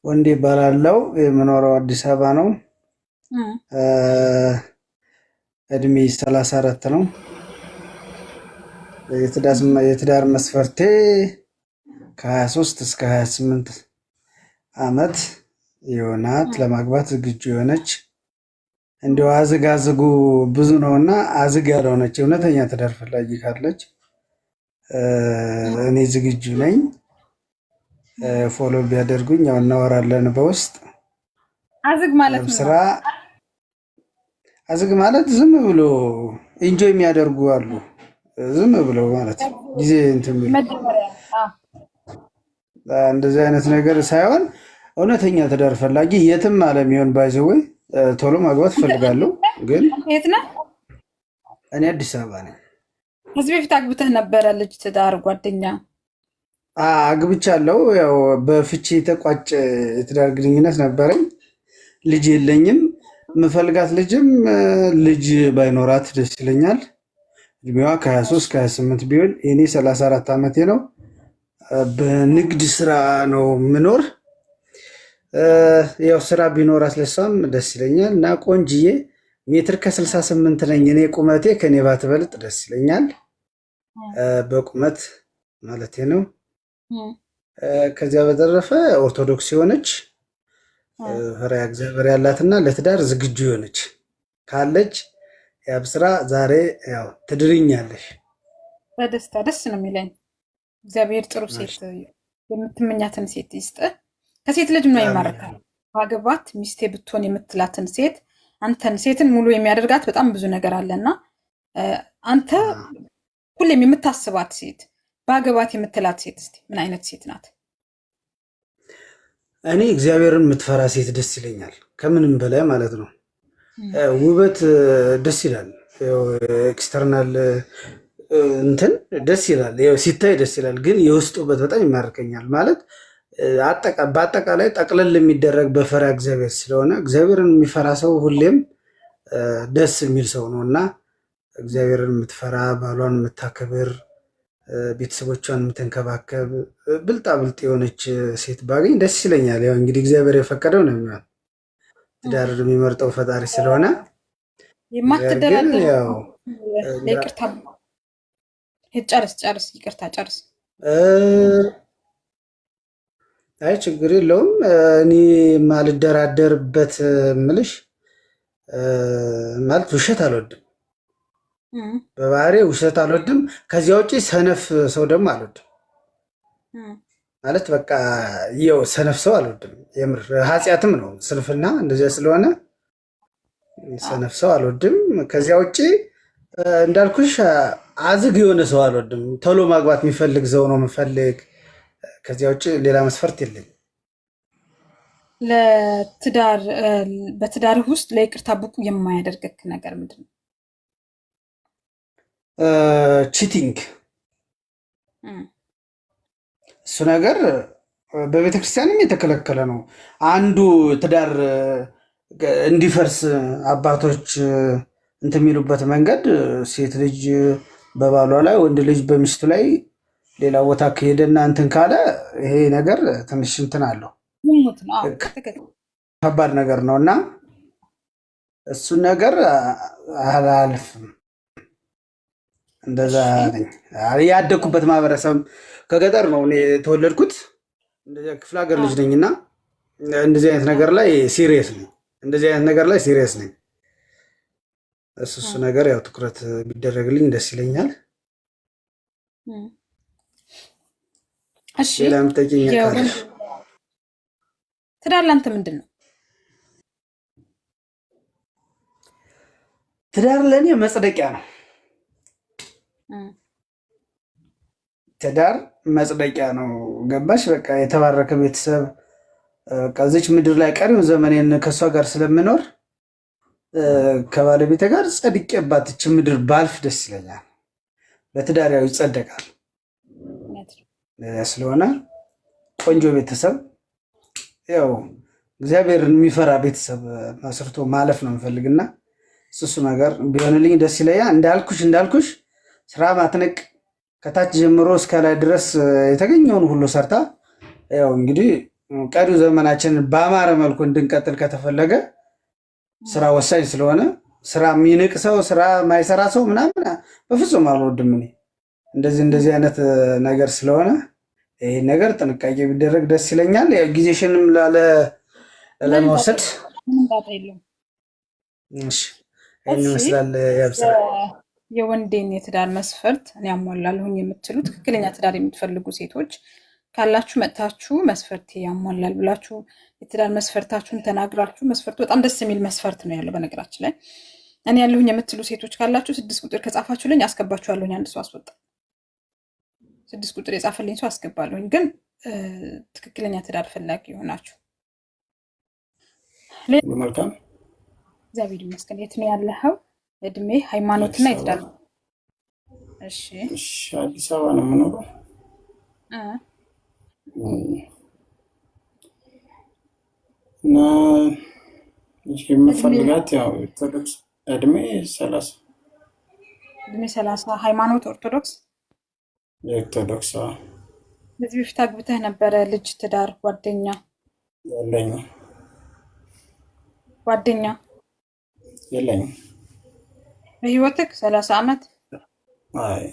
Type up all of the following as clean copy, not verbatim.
ወንዴ ይባላለው። የምኖረው አዲስ አበባ ነው። እድሜ 34 ነው። የትዳር መስፈርቴ ከ23 እስከ 28 ዓመት የሆናት ለማግባት ዝግጁ የሆነች እንዲሁ አዝጋዝጉ ብዙ ነውና አዝግ ያልሆነች እውነተኛ ትዳር ፈላጊ ካለች እኔ ዝግጁ ነኝ። ፎሎ ቢያደርጉኝ ያው እናወራለን በውስጥ። አዝግ ማለት ነው። ስራ አዝግ ማለት ዝም ብሎ ኢንጆይ የሚያደርጉ አሉ። ዝም ብሎ ማለት ጊዜ እንትን እንደዚህ አይነት ነገር ሳይሆን እውነተኛ ትዳር ፈላጊ የትም ዓለም ይሆን ባይዘወይ ቶሎ ማግባት እፈልጋለሁ። ግን የት ነህ? እኔ አዲስ አበባ ነኝ። ከዚህ በፊት አግብተህ ነበረ? ልጅ፣ ትዳር፣ ጓደኛ? አግብቻለሁ። ያው በፍቺ የተቋጨ የትዳር ግንኙነት ነበረኝ። ልጅ የለኝም። የምፈልጋት ልጅም ልጅ ባይኖራት ደስ ይለኛል። እድሜዋ ከ23 ከ28 ቢሆን የኔ 34 ዓመቴ ነው። በንግድ ስራ ነው ምኖር። ያው ስራ ቢኖራት ለሷም ደስ ይለኛል። እና ቆንጅዬ ሜትር ከ68 ነኝ እኔ። ቁመቴ ከኔ ባትበልጥ ደስ ይለኛል። በቁመት ማለቴ ነው። ከዚያ በተረፈ ኦርቶዶክስ የሆነች ፈሪሃ እግዚአብሔር ያላትና ለትዳር ዝግጁ የሆነች ካለች ያብስራ ዛሬ ያው ትድርኛለሽ። በደስታ ደስ ነው የሚለኝ። እግዚአብሔር ጥሩ ሴት የምትመኛትን ሴት ይስጥ። ከሴት ልጅ ምን ይማርካል? ባገባት ሚስቴ ብትሆን የምትላትን ሴት አንተን ሴትን ሙሉ የሚያደርጋት በጣም ብዙ ነገር አለና አንተ ሁሌም የምታስባት ሴት ባገባት የምትላት ሴት እስቲ ምን አይነት ሴት ናት? እኔ እግዚአብሔርን የምትፈራ ሴት ደስ ይለኛል፣ ከምንም በላይ ማለት ነው። ውበት ደስ ይላል፣ ኤክስተርናል እንትን ደስ ይላል፣ ሲታይ ደስ ይላል። ግን የውስጥ ውበት በጣም ይማርከኛል። ማለት በአጠቃላይ ጠቅለል የሚደረግ በፈሪሃ እግዚአብሔር ስለሆነ እግዚአብሔርን የሚፈራ ሰው ሁሌም ደስ የሚል ሰው ነው እና እግዚአብሔርን የምትፈራ ባሏን የምታከብር ቤተሰቦቿን የምትንከባከብ ብልጣ ብልጥ የሆነች ሴት ባገኝ ደስ ይለኛል። ያው እንግዲህ እግዚአብሔር የፈቀደው ነው የሚሆን። ትዳር የሚመርጠው ፈጣሪ ስለሆነ የማትደራደር ይቅርታ፣ ጨርስ፣ ይቅርታ ጨርስ። አይ ችግር የለውም። እኔ የማልደራደርበት ምልሽ ማለት ውሸት አልወድም። በባህሬ ውሸት አልወድም። ከዚያ ውጭ ሰነፍ ሰው ደግሞ አልወድም። ማለት በቃ ይኸው ሰነፍ ሰው አልወድም። የምር ኃጢአትም ነው ስንፍና፣ እንደዚያ ስለሆነ ሰነፍ ሰው አልወድም። ከዚያ ውጭ እንዳልኩሽ አዝግ የሆነ ሰው አልወድም። ቶሎ ማግባት የሚፈልግ ሰው ነው የምፈልግ። ከዚያ ውጭ ሌላ መስፈርት የለኝ። በትዳርህ ውስጥ ለይቅርታ ብቁ የማያደርግህ ነገር ምንድን ነው? ቺቲንግ። እሱ ነገር በቤተክርስቲያንም የተከለከለ ነው። አንዱ ትዳር እንዲፈርስ አባቶች እንትን የሚሉበት መንገድ ሴት ልጅ በባሏ ላይ፣ ወንድ ልጅ በሚስቱ ላይ ሌላ ቦታ ከሄደና እንትን ካለ ይሄ ነገር ትንሽ እንትን አለው፣ ከባድ ነገር ነው እና እሱን ነገር አላልፍም። እንደዛ ነኝ። ያደግኩበት ማህበረሰብ ከገጠር ነው እኔ የተወለድኩት። እንደዚያ ክፍለ ሀገር ልጅ ነኝ እና እንደዚህ አይነት ነገር ላይ ሲሪየስ ነኝ። እሱ ነገር ያው ትኩረት ቢደረግልኝ ደስ ይለኛል። እሺ፣ ሌላ የምትጠይቂኝ ካለሽ? ትዳር ለአንተ ምንድን ነው? ትዳር ለእኔ መጽደቂያ ነው። ትዳር መጽደቂያ ነው። ገባሽ? በቃ የተባረከ ቤተሰብ ከዚች ምድር ላይ ቀሪውን ዘመኔን ከእሷ ጋር ስለምኖር ከባለቤቴ ጋር ጸድቄባት ይህች ምድር ባልፍ ደስ ይለኛል። በትዳር ያው ይጸደቃል ስለሆነ ቆንጆ ቤተሰብ፣ ያው እግዚአብሔርን የሚፈራ ቤተሰብ መስርቶ ማለፍ ነው የምፈልግና እሱ ነገር ቢሆንልኝ ደስ ይለኛል። እንዳልኩሽ ስራ ማትነቅ ከታች ጀምሮ እስከ ላይ ድረስ የተገኘውን ሁሉ ሰርታ ያው እንግዲህ ቀሪው ዘመናችንን በአማረ መልኩ እንድንቀጥል ከተፈለገ ስራ ወሳኝ ስለሆነ ስራ የሚንቅ ሰው ስራ ማይሰራ ሰው ምናምን በፍጹም አልወድም። እኔ እንደዚህ አይነት ነገር ስለሆነ ይህ ነገር ጥንቃቄ ቢደረግ ደስ ይለኛል። ጊዜሽንም ለመውሰድ ይህን ይመስላል። ያብስራ የወንዴን የትዳር መስፈርት እኔ ያሟላለሁኝ የምትሉ ትክክለኛ ትዳር የምትፈልጉ ሴቶች ካላችሁ መጥታችሁ መስፈርት ያሟላል ብላችሁ የትዳር መስፈርታችሁን ተናግራችሁ፣ መስፈርቱ በጣም ደስ የሚል መስፈርት ነው ያለው። በነገራችን ላይ እኔ ያለሁኝ የምትሉ ሴቶች ካላችሁ 6 ቁጥር ከጻፋችሁልኝ አስገባችኋለሁኝ። አንድ ሰው አስወጣ። 6 ቁጥር የጻፈልኝ ሰው አስገባለሁኝ። ግን ትክክለኛ ትዳር ፈላጊ የሆናችሁ መልካም፣ እግዚአብሔር ይመስገን። የት ነው ያለኸው? እድሜ፣ ሃይማኖትና የትዳር እሺ፣ አዲስ አበባ ነው የምኖረው። እና የምፈልጋት ያው ኦርቶዶክስ እድሜ 30 እድሜ 30 ሃይማኖት ኦርቶዶክስ የኦርቶዶክስ። ከዚህ በፊት አግብተህ ነበረ? ልጅ፣ ትዳር፣ ጓደኛ? የለኝም። ጓደኛ የለኝም። በህይወትህ 30 ዓመት? አይ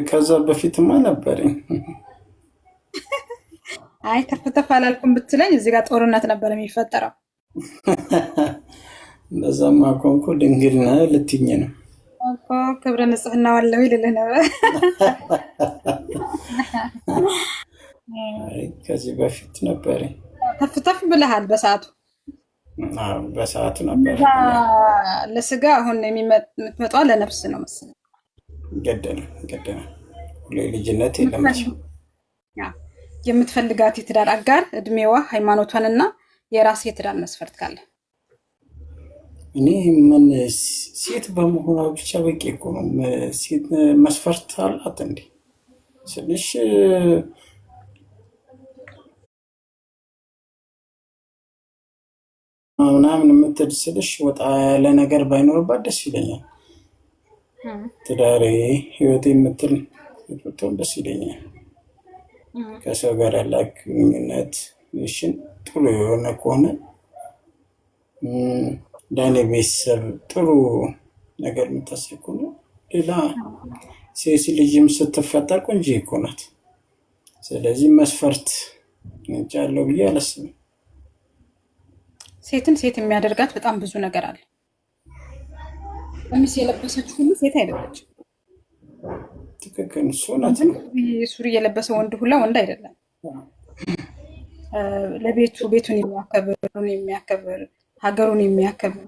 ከዛ በፊትማ ነበረኝ። አይ ተፍተፍ አላልኩም ብትለኝ እዚህ ጋር ጦርነት ነበር የሚፈጠረው። እንደዛማ ኮንኩ ድንግል ነህ ልትይኝ ነው እኮ። ክብረ ንጽህና ዋለው ይልልህ ነበር። አይ ከዚህ በፊት ነበረኝ። ተፍተፍ ብለሃል በሰዓቱ? በሰዓቱ ነበር። ለስጋ አሁን የምትመጣው ለነፍስ ነው መሰለኝ። ገደለ ሁሌ ልጅነት የለም። የምትፈልጋት የትዳር አጋር እድሜዋ፣ ሃይማኖቷንና የራስ የትዳር መስፈርት ካለ? እኔ ምን ሴት በመሆኗ ብቻ በቂ እኮ ነው። ሴት መስፈርት አላት እንዴ ስልሽ ምናምን የምትል ስልሽ ወጣ ያለ ነገር ባይኖርባት ደስ ይለኛል። ትዳሬ ህይወቴ የምትል ብትሆን ደስ ይለኛል። ከሰው ጋር ያላት ግንኙነት ሽን ጥሩ የሆነ ከሆነ ለእኔ ቤተሰብ ጥሩ ነገር የምታስብ ከሆነ ሌላ ሴት ልጅም ስትፈጠር ቆንጆ እኮ ናት። ስለዚህ መስፈርት እንጂ አለው ብዬ አላስብም። ሴትን ሴት የሚያደርጋት በጣም ብዙ ነገር አለ። ቀሚስ የለበሰች ሁሉ ሴት አይደለችም። ትክክል፣ እሱ ናት። ሱሪ የለበሰ ወንድ ሁላ ወንድ አይደለም። ለቤቱ ቤቱን የሚያከብር ሀገሩን የሚያከብር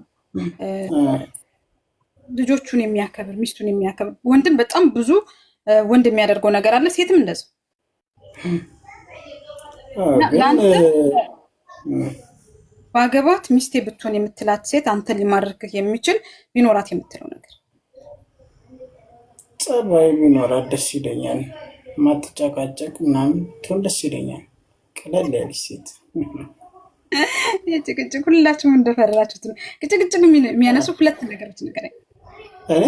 ልጆቹን የሚያከብር ሚስቱን የሚያከብር ወንድም በጣም ብዙ ወንድ የሚያደርገው ነገር አለ። ሴትም እንደዚያው። በአገባት ሚስቴ ብትሆን የምትላት ሴት አንተ ሊማርክህ የሚችል ቢኖራት የምትለው ነገር ጸባይ ቢኖራት ደስ ይለኛል። ማትጨቃጨቅ ምናምን ትሆን ደስ ይለኛል። ቀለል ያለች ሴት። ጭቅጭቅ ሁላችሁም እንደፈራችሁት ነው። ጭቅጭቅ የሚያነሱ ሁለት ነገሮች ነገር እኔ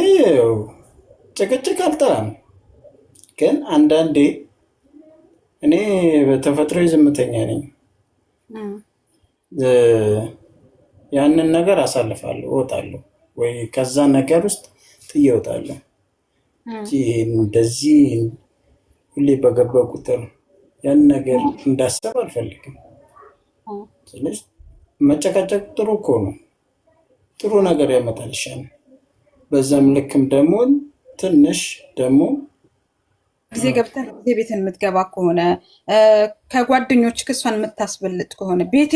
ጭቅጭቅ አልጠላም፣ ግን አንዳንዴ እኔ በተፈጥሮ ዝምተኛ ነኝ። ያንን ነገር አሳልፋለሁ፣ እወጣለሁ፣ ወይ ከዛ ነገር ውስጥ ጥዬ እወጣለሁ። እንደዚህ ሁሌ በገባ ቁጥር ያን ነገር እንዳሰብ አልፈልግም። ስለዚህ መጨቃጨቅ ጥሩ እኮ ነው፣ ጥሩ ነገር ያመጣልሻል። በዛም ልክም ደግሞ ትንሽ ደግሞ ጊዜ ገብተህ ጊዜ ቤትን የምትገባ ከሆነ ከጓደኞች ክሷን የምታስበልጥ ከሆነ ቤቴ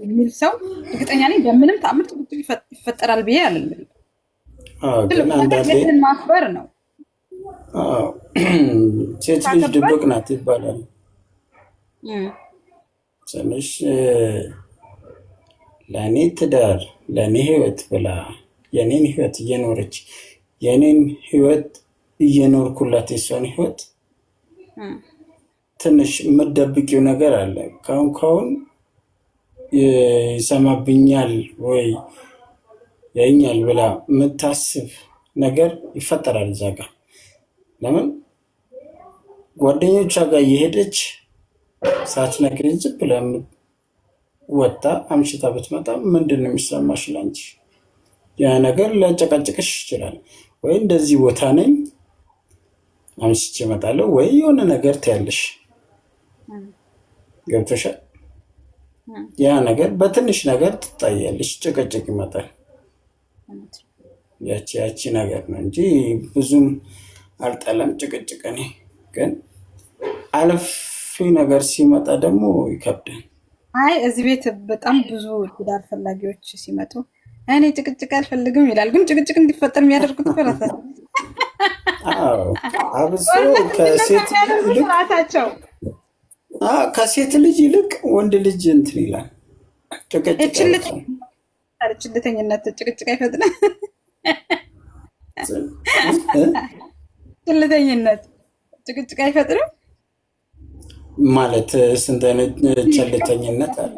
የሚል ሰው እርግጠኛ ነኝ በምንም ተአምር ጭቅጭቅ ይፈጠራል ብዬ አልልም። ቤትን ማክበር ነው። ሴት ልጅ ድብቅ ናት ይባላል። ትንሽ ለእኔ ትዳር ለእኔ ህይወት ብላ የኔን ህይወት እየኖረች የኔን ህይወት እየኖርኩላት የሷን ህይወት ትንሽ የምትደብቂው ነገር አለ። ካሁን ይሰማብኛል ወይ ያኛል ብላ የምታስብ ነገር ይፈጠራል እዛ ጋር። ለምን ጓደኞቿ ጋር እየሄደች ሳትነግረኝ ዝም ብላ ወጣ አምሽታ ብትመጣ ምንድን ነው የሚሰማሽ ላንቺ? ያ ነገር ሊያጨቃጭቅሽ ይችላል። ወይ እንደዚህ ቦታ ነኝ አምሽቼ እመጣለሁ፣ ወይ የሆነ ነገር ትያለሽ። ገብቶሻል? ያ ነገር በትንሽ ነገር ትታያለሽ፣ ጭቅጭቅ ይመጣል። ያቺ ነገር ነው እንጂ ብዙም አልጠላም ጭቅጭቅ። እኔ ግን አለፊ ነገር ሲመጣ ደግሞ ይከብዳል። አይ እዚህ ቤት በጣም ብዙ ትዳር ፈላጊዎች ሲመጡ እኔ ጭቅጭቅ አልፈልግም ይላል። ግን ጭቅጭቅ እንዲፈጠር የሚያደርጉት ፈራታ አብሶ ከሴት ልጅ ይልቅ ወንድ ልጅ እንትን ይላል። ችልተኝነት ጭቅጭቅ አይፈጥንም። ችልተኝነት ጭቅጭቅ አይፈጥርም ማለት ስንት አይነት ቸልተኝነት አለ?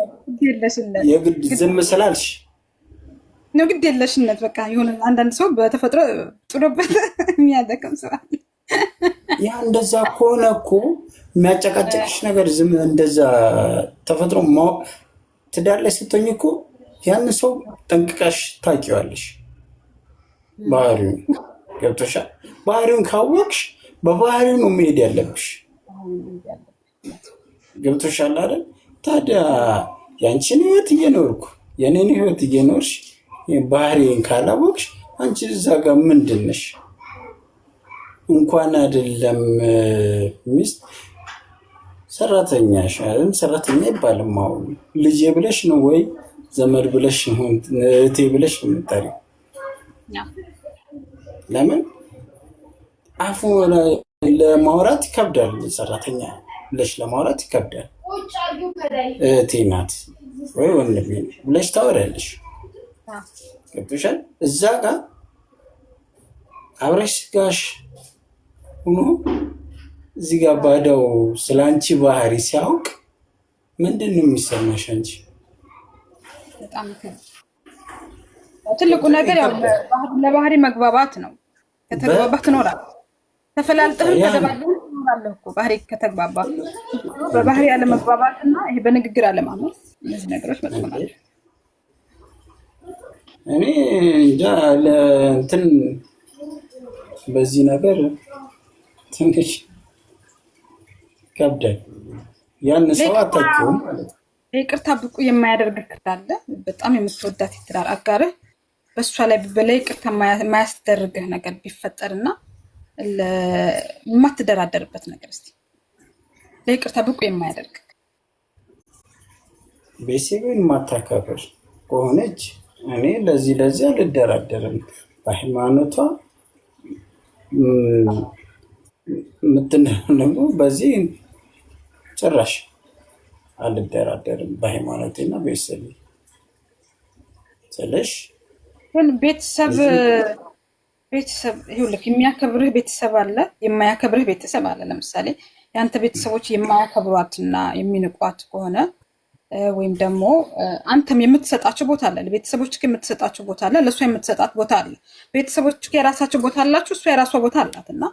የግድ ዝም ስላልሽ ነው ግድ የለሽነት። በቃ የሆነ አንዳንድ ሰው በተፈጥሮ ጥሎበት የሚያደክም ስራ ያ እንደዛ ከሆነ እኮ የሚያጨቃጨቅሽ ነገር ዝም እንደዛ ተፈጥሮ ትዳር ላይ ስትሆኝ እኮ ያን ሰው ጠንቅቀሽ ታውቂዋለሽ። ባህሪውን ገብቶሻል። ባህሪውን ካወቅሽ በባህሪው ነው መሄድ ያለብሽ። ገብቶሻል አይደል? ታዲያ ያንቺን ህይወት እየኖርኩ የኔን ህይወት እየኖርሽ ባህሪን ካላወቅሽ አንቺ እዛ ጋር ምንድን ነሽ? እንኳን አይደለም ሚስት ሰራተኛሽ ሰራተኛ ይባልም። አሁን ልጄ ብለሽ ነው ወይ ዘመድ ብለሽ ነው እህቴ ብለሽ ነው የምጠሪው። ለምን አፉ ለማውራት ይከብዳል። ሰራተኛ ብለሽ ለማውራት ይከብዳል። እህቴ ናት ወይ ወንድሜ ብለሽ ታወሪያለሽ። ገብቶሻል? እዛ ጋር አብረሽ ጋሽ ሆኖ እዚህ ጋር ባዳው ስለ አንቺ ባህሪ ሲያውቅ ምንድን ነው የሚሰማሽ አንቺ? ትልቁ ነገር ያው ለባህሪ መግባባት ነው። ከተግባባህ ትኖራለህ። ተፈላልጠህም ተደባለህ ትኖራለህ እኮ ባህሪ ከተግባባ። በባህሪ አለመግባባት እና ይሄ በንግግር አለማመን እነዚህ ነገሮች መጥፎ ናቸው። እኔ እንጃ ለእንትን በዚህ ነገር ትንሽ ከብዳል። ያን ሰው አታውቂውም ማለት ነው። ይቅርታ ብቁ የማያደርግ ክርዳለ በጣም የምትወዳት የትዳር አጋርህ በእሷ ላይ በላይ ይቅርታ የማያስደርግህ ነገር ቢፈጠርና የማትደራደርበት ነገር እስኪ ለይቅርታ ብቁ የማያደርግ ቤተሰብን ማታከብር ከሆነች እኔ ለዚህ አልደራደርም። በሃይማኖቷ የምትነው በዚህ ጭራሽ አልደራደርም። በሃይማኖቴና ቤተሰብ ስለሽ ግን ቤተሰብ ይኸውልህ የሚያከብርህ ቤተሰብ አለ፣ የማያከብርህ ቤተሰብ አለ። ለምሳሌ የአንተ ቤተሰቦች የማያከብሯትና የሚንቋት ከሆነ ወይም ደግሞ አንተም የምትሰጣቸው ቦታ አለ፣ ለቤተሰቦች የምትሰጣቸው ቦታ አለ፣ ለእሷ የምትሰጣት ቦታ አለ። ቤተሰቦች የራሳቸው ቦታ አላቸው፣ እሷ የራሷ ቦታ አላት እና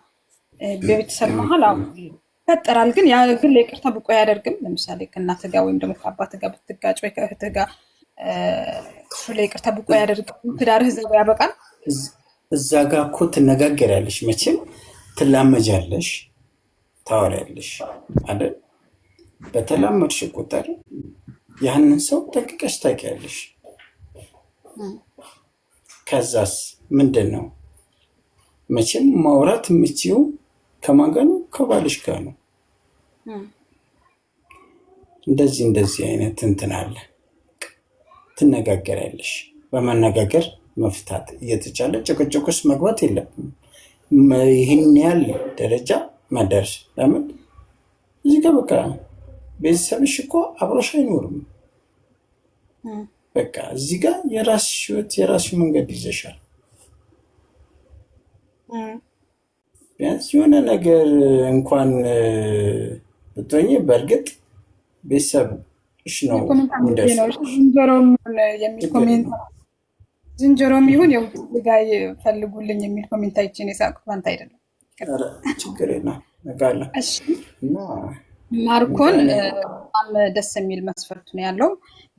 በቤተሰብ መሀል ይፈጠራል። ግን ያ ግን ለይቅርታ ብቁ አያደርግም። ለምሳሌ ከእናትህ ጋር ወይም ደግሞ ከአባትህ ጋር ብትጋጭ ወይ ከእህትህ ጋር እሱ ለይቅርታ ብቁ አያደርግም። ትዳርህ እዛ ጋር ያበቃል። እዛ ጋር እኮ ትነጋገሪያለሽ፣ መቼም ትላመጃለሽ፣ ታወሪያለሽ አይደል? በተላመድሽ ቁጥር ያንን ሰው ጠንቅቀሽ ታውቂያለሽ። ከዛስ ምንድን ነው መቼም ማውራት የምትይው ከማን ጋር ነው? ከባልሽ ጋር ነው። እንደዚህ አይነት እንትን አለ። ትነጋገሪያለሽ። በመነጋገር መፍታት እየተቻለ ጭቅጭቅ ውስጥ መግባት የለብንም። ይህን ያህል ደረጃ መደርስ ለምን እዚህ ጋር በቃ ቤተሰብሽ እኮ አብሮሽ አይኖርም። በቃ እዚህ ጋር የራስሽ ህይወት የራስሽ መንገድ ይዘሻል። ቢያንስ የሆነ ነገር እንኳን ብትሆኚ በእርግጥ ቤተሰብሽ ነው ዝንጀሮም ይሁን ጋ ፈልጉልኝ የሚል ኮሜንት አይቼ ነው የሳቅሁት። አንተ አይደለም ችግር የለም ነጋለ እና ማርኮን በጣም ደስ የሚል መስፈርት ነው ያለው።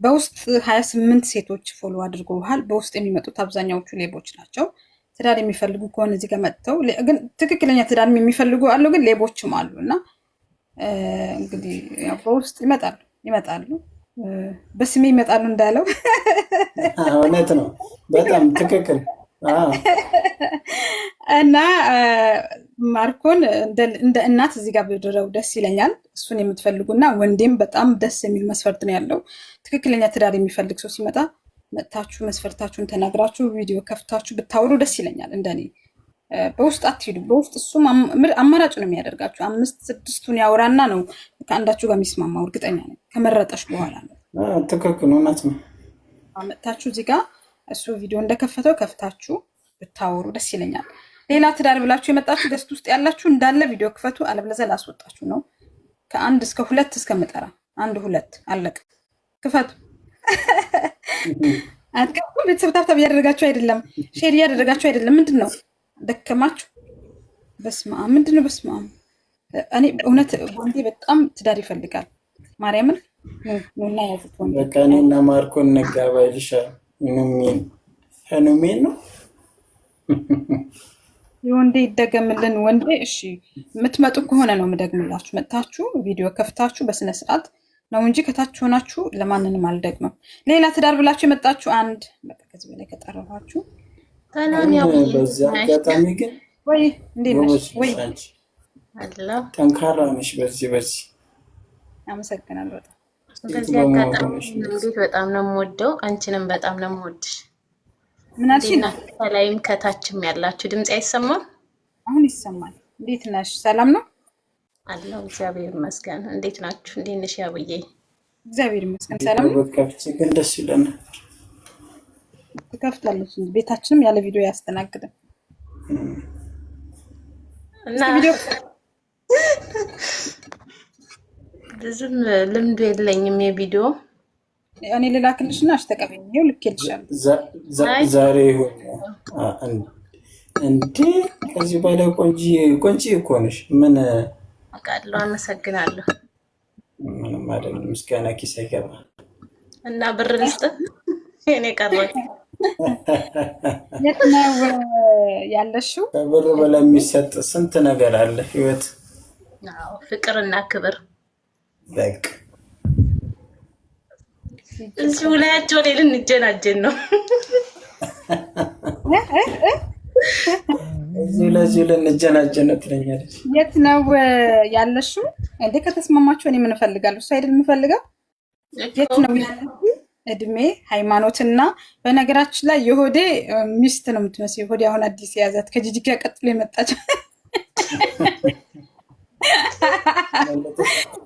በውስጥ 28 ሴቶች ፎሎ አድርገውሃል። በውስጥ የሚመጡት አብዛኛዎቹ ሌቦች ናቸው። ትዳር የሚፈልጉ ከሆነ እዚህ ጋር መጥተው ግን ትክክለኛ ትዳር የሚፈልጉ አሉ፣ ግን ሌቦችም አሉ እና እንግዲህ በውስጥ ይመጣሉ በስሜ ይመጣሉ እንዳለው እውነት ነው። በጣም ትክክል እና ማርኮን እንደ እናት እዚህ ጋር ብድረው ደስ ይለኛል። እሱን የምትፈልጉና ወንዴም በጣም ደስ የሚል መስፈርት ነው ያለው። ትክክለኛ ትዳር የሚፈልግ ሰው ሲመጣ መጥታችሁ መስፈርታችሁን ተናግራችሁ ቪዲዮ ከፍታችሁ ብታወሩ ደስ ይለኛል። እንደኔ በውስጥ አትሄዱ። በውስጥ እሱም አማራጭ ነው የሚያደርጋችሁ። 5-6ቱን ያወራና ነው ከአንዳችሁ ጋር የሚስማማው። እርግጠኛ ነኝ ከመረጠሽ በኋላ ነው። ትክክል እውነት ነው። መጥታችሁ እዚህ ጋር እሱ ቪዲዮ እንደከፈተው ከፍታችሁ ብታወሩ ደስ ይለኛል። ሌላ ትዳር ብላችሁ የመጣችሁ ገስት ውስጥ ያላችሁ እንዳለ ቪዲዮ ክፈቱ፣ አለበለዚያ ላስወጣችሁ ነው። ከ1 እስከ 2 እስከምጠራ 1 2 አለቀ። ክፈቱ። አትከፉ። ቤተሰብ ታብታብ እያደረጋችሁ አይደለም፣ ሼር እያደረጋችሁ አይደለም። ምንድን ነው ደከማችሁ? በስመ አብ ምንድን ነው? በስመ አብ እኔ እውነት ወንዴ በጣም ትዳር ይፈልጋል። ማርያምን ኑና ያዙት ወንዴ። በቃ እኔና ማርኮን እንጋባ ይልሻል። ኑሜን ነው የወንዴ ይደገምልን። ወንዴ እሺ፣ የምትመጡ ከሆነ ነው የምደግምላችሁ። መጥታችሁ ቪዲዮ ከፍታችሁ በስነ ስርዓት ነው እንጂ ከታች ሆናችሁ ለማንንም አልደግምም። ሌላ ትዳር ብላችሁ የመጣችሁ አንድ በቃ ከዚህ በላይ ከጠረፋችሁ በዚህ አጋጣሚ ግን ወይ እንዴት ነሽ? ወይ ጠንካራ ነሽ። በዚህ አመሰግናለሁ በጣም በዚህ አጋጣሚ እንዴት በጣም ነው የምወደው። አንቺንም በጣም ነው የምወድሽ። ምን አልሽኝ? ከላይም ከታችም ያላችሁ ድምጽ አይሰማም? አሁን ይሰማል። እንዴት ነሽ? ሰላም ነው አለው። እግዚአብሔር ይመስገን። እንዴት ናችሁ? እንዴት ነሽ ያብዬ? እግዚአብሔር ይመስገን ሰላም ነው። ከፍቼ ግን ደስ ይለናል። ትከፍታለች። ቤታችንም ያለ ቪዲዮ ያስተናግዳል እና ብዙም ልምዱ የለኝም የቪዲዮ እኔ ልላክልሽና አሽተቀበኝ ይኸው ልኬልሻለሁ። ዛሬ ይሁን እንዴ ከዚህ በላይ ቆንጂ እኮ ነሽ። ምን አውቃለሁ። አመሰግናለሁ። ምንም አይደለም። ምስጋና ኪስ አይገባ እና ብር ልስጥ እኔ ቀረኝ። የት ነው ያለሽው? ከብር በላይ የሚሰጥ ስንት ነገር አለ ህይወት። አዎ ፍቅርና ክብር በቃ እዚሁ ላያቸው ላይ ልንጀናጀን ነው። እዚሁ ልንጀናጀን ነው ትለኛለች። የት ነው ያለሽው? እንዴ ከተስማማችሁ እኔ ምን እፈልጋለሁ? እሱ አይደል የምፈልገው? የት ነው ያለሽው? እድሜ ሃይማኖትና በነገራችን ላይ የሆዴ ሚስት ነው የምትመስለው። የሆዴ አሁን አዲስ የያዛት ከጂጂኪያ ቀጥሎ የመጣች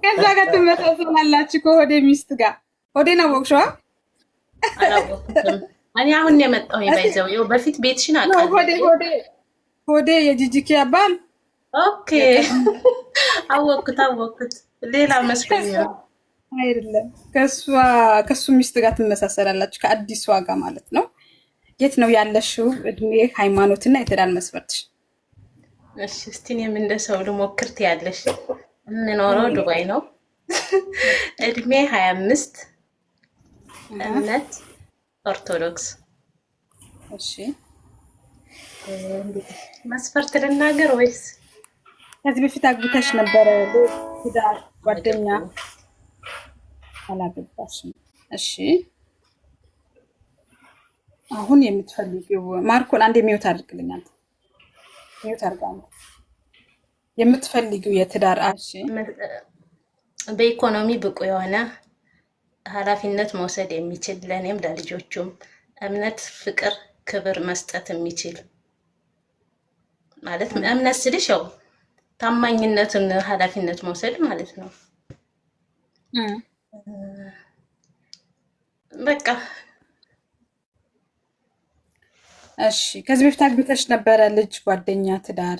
ከዛ ጋር ትመሳሰላላችሁ ከሆዴ ሚስት ጋር። ሆዴን አወቅሽዋ? እኔ አሁን የመጣው ይባይዘው ይኸው በፊት ቤትሽን አውቃለሁ። ሆዴ የጂጂኪያ ባል። ኦኬ አወቅኩት። ሌላ መስሎኝ ነው። አይደለም ከሱ ሚስት ጋር ትመሳሰላላችሁ፣ ከአዲሷ ጋር ማለት ነው። የት ነው ያለሽው? እድሜ ሃይማኖትና የትዳር መስፈርትሽ? እሺ እስቲ እኔም እንደ ሰው ልሞክር ትያለሽ። የምኖረው ዱባይ ነው። እድሜ 25፣ እምነት ኦርቶዶክስ። እሺ መስፈርት ልናገር ወይስ ከዚህ በፊት አግብተሽ ነበረ? ትዳር ጓደኛ አላገባሽም? እሺ አሁን የምትፈልጊው ማርኮን አንድ የሚወት አድርግልኛል። ሚውት አድርጋለሁ። የምትፈልጊው የትዳር እሺ በኢኮኖሚ ብቁ የሆነ ኃላፊነት መውሰድ የሚችል ለእኔም ለልጆቹም እምነት፣ ፍቅር፣ ክብር መስጠት የሚችል ማለት እምነት ስልሽ ያው ታማኝነትን ኃላፊነት መውሰድ ማለት ነው። በቃ እሺ ከዚህ በፊት አግብተሽ ነበረ? ልጅ፣ ጓደኛ፣ ትዳር?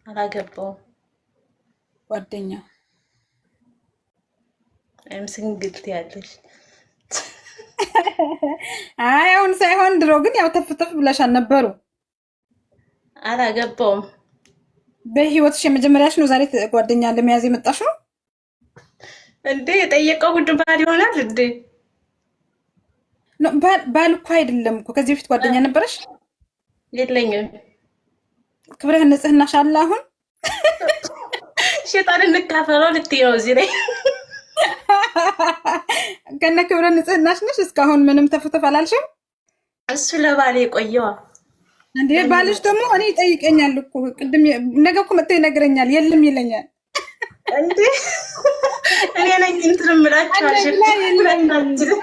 አላገባውም። ጓደኛ ስንግልት ያለሽ? አይ አሁን ሳይሆን ድሮ ግን ያው ተፍተፍ ብለሻል ነበሩ። አላገባውም። በህይወትሽ የመጀመሪያሽ ነው ዛሬ ጓደኛ ለመያዝ የመጣሽው? እንዴ የጠየቀው ጉድ ባል ይሆናል እንዴ? ባል እኮ አይደለም እኮ። ከዚህ በፊት ጓደኛ ነበረሽ? የለኝም። ክብርህ ንጽህናሽ አለ አሁን? ሸጣን እንካፈለው ልትየው እዚህ ላይ ከነ ክብረ ንጽህናሽ ነሽ። እስካሁን ምንም ተፍተፍ አላልሽም? እሱ ለባሌ ቆየዋ እንዴ። ባልሽ ደግሞ እኔ ይጠይቀኛል እኮ ቅድም ነገ እኮ መጥቶ ይነግረኛል። የለም ይለኛል። እንዴ እኔ ነኝ እንትን እምላችኋለሁ።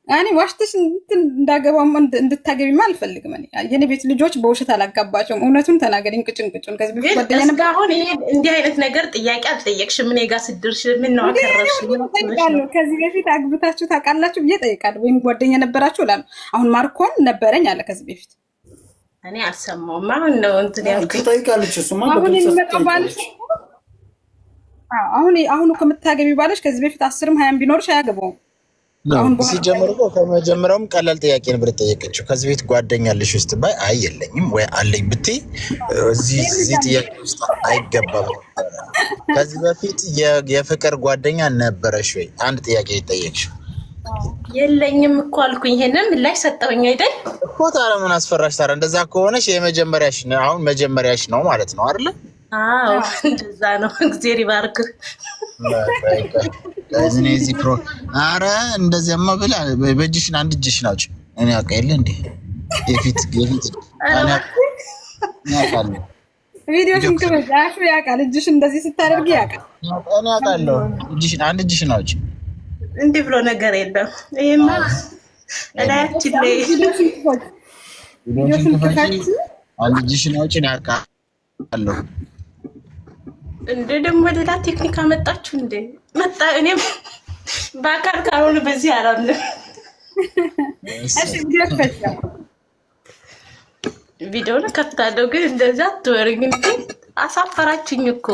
እኔ ዋሽተሽ እንዳገባም እንድታገቢማ አልፈልግም። እኔ የኔ ቤት ልጆች በውሸት አላጋባቸውም። እውነቱን ተናገሪኝ። ቅጭን ከዚህ በፊት ጓደኛ ነበር። አሁን ይሄ እንዲህ አይነት ነገር ጥያቄ አልጠየቅሽም። እኔ ጋር ስድርሽ ምን ነው አከረሽ? ከዚህ በፊት አግብታችሁ ታውቃላችሁ ብዬ ጠይቃለሁ። ወይም ጓደኛ ነበራችሁ እላለሁ። አሁን ማርኮን ነበረኝ አለ ከዚህ በፊት። እኔ አልሰማሁም። አሁን ነው እንትን ያልኩት። ትጠይቃለች። እሱማ አሁን የሚመጣው ባልሽ አሁን እኮ የምታገቢው ባልሽ ከዚህ በፊት 10ም 20ም ቢኖርሽ አያገባውም። ሲጀምር እኮ ከመጀመሪያውም ቀላል ጥያቄ ነበር የጠየቀችው። ከዚህ ቤት ጓደኛ አለሽ ውስጥ ባይ አይ የለኝም ወይ አለኝ ብትይ እዚህ ጥያቄ ውስጥ አይገባም። ከዚህ በፊት የፍቅር ጓደኛ ነበረሽ ወይ? አንድ ጥያቄ የጠየቅሽው የለኝም እኮ አልኩኝ። ይሄንን ምላሽ ሰጠሁኝ አይደል እኮ። ታዲያ ምን አስፈራሽ? ታዲያ እንደዛ ከሆነሽ የመጀመሪያሽ ነው፣ አሁን መጀመሪያሽ ነው ማለት ነው አይደለ? አዎ እንደዛ ነው። እግዚአብሔር ይባርክ። እኔ እዚህ ኧረ እንደዚያማ ብላ በእጅሽን አንድ እጅሽን አውጪ። እኔ አውቃለሁ እንዴ የፊት ቪዲዮሽን ከመጣሽ ያውቃል። እጅሽ እንደዚህ ስታደርጊ ያውቃል። እኔ አውቃለሁ። እጅሽን አንድ እጅሽን አውጪ። እንዲህ ብሎ ነገር የለም። ይሄማ እላያችን ላይ አንድ እጅሽን አውጪ። እኔ አውቃለሁ። እንደ ደግሞ ሌላ ቴክኒክ አመጣችሁ እንዴ? መጣ እኔም በአካል ካልሆነ በዚህ አላምንም። እሺ ቪዲዮውን ከፍታለሁ፣ ግን እንደዛ አትወሪኝ እንዴ! አሳፈራችኝ እኮ።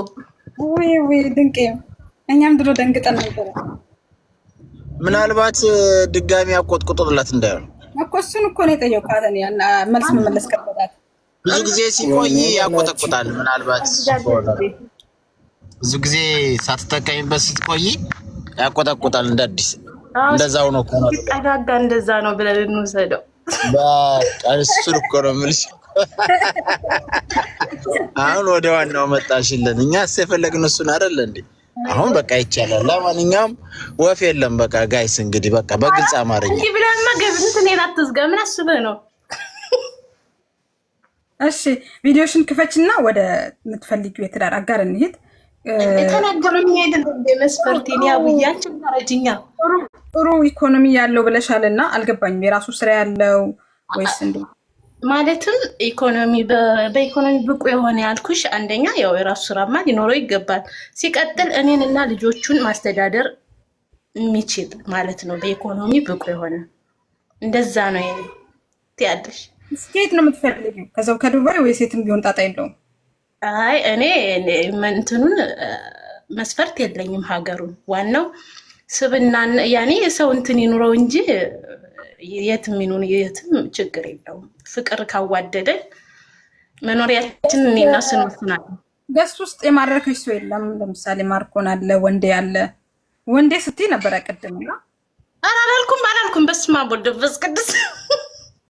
ወይ ድንቄ! እኛም ድሮ ደንግጠን ነበር። ምናልባት ድጋሚ አቆጥቁጥላት እንዳይሆን እኮ እሱን እኮ ነው የጠየኳት። እኔ መልስ መመለስ ከበዳት። ብዙ ጊዜ ሲቆይ ያቆጠቁጣል። ምናልባት ብዙ ጊዜ ሳትጠቀሚበት ስትቆይ ያቆጠቁጣል። እንደ አዲስ እንደዛው ነው እኮ ነው ተጋጋ። እንደዛ ነው ብለን እንውሰደው። በቃ እሱን እኮ ነው የምልሽ። አሁን ወደ ዋናው መጣሽልን። እኛስ የፈለግን እሱን አይደል እንዴ? አሁን በቃ ይቻላል። ለማንኛውም ወፍ የለም። በቃ ጋይስ እንግዲህ በቃ በግልጽ አማርኛ እንዲህ ብለህማ ገብተህ እኔን አትዝጋ። ምን አስበህ ነው? እሺ ቪዲዮሽን ክፈችና ወደ የምትፈልጊው የትዳር አጋር እንሂድ። የተናገረኝ አይደል እንደ መስፈርቴን ያብያችን ታረጅኛ ጥሩ ኢኮኖሚ ያለው ብለሻልና አልገባኝም። የራሱ ስራ ያለው ወይስ እንዴ? ማለትም ኢኮኖሚ በኢኮኖሚ ብቁ የሆነ ያልኩሽ፣ አንደኛ ያው የራሱ ስራማ ሊኖረው ይገባል። ሲቀጥል እኔን እና ልጆቹን ማስተዳደር የሚችል ማለት ነው። በኢኮኖሚ ብቁ የሆነ እንደዛ ነው ያለሽ። ስኬት ነው የምትፈልጊው? ከዛው ከዱባይ ወይ ሴትም ቢሆን ጣጣ የለውም። አይ እኔ እንትኑን መስፈርት የለኝም። ሀገሩን ዋናው ስብና ያኔ የሰው እንትን ይኑረው እንጂ የትም ይኑን የትም ችግር የለውም። ፍቅር ካዋደደ መኖሪያችን እኔና ስንወስናል። ገስ ውስጥ የማረከሽ ሰው የለም? ለምሳሌ ማርኮን አለ፣ ወንዴ አለ። ወንዴ ስትይ ነበረ ቅድም እና አላልኩም። በስመ አብ ወወልድ ወመንፈስ ቅዱስ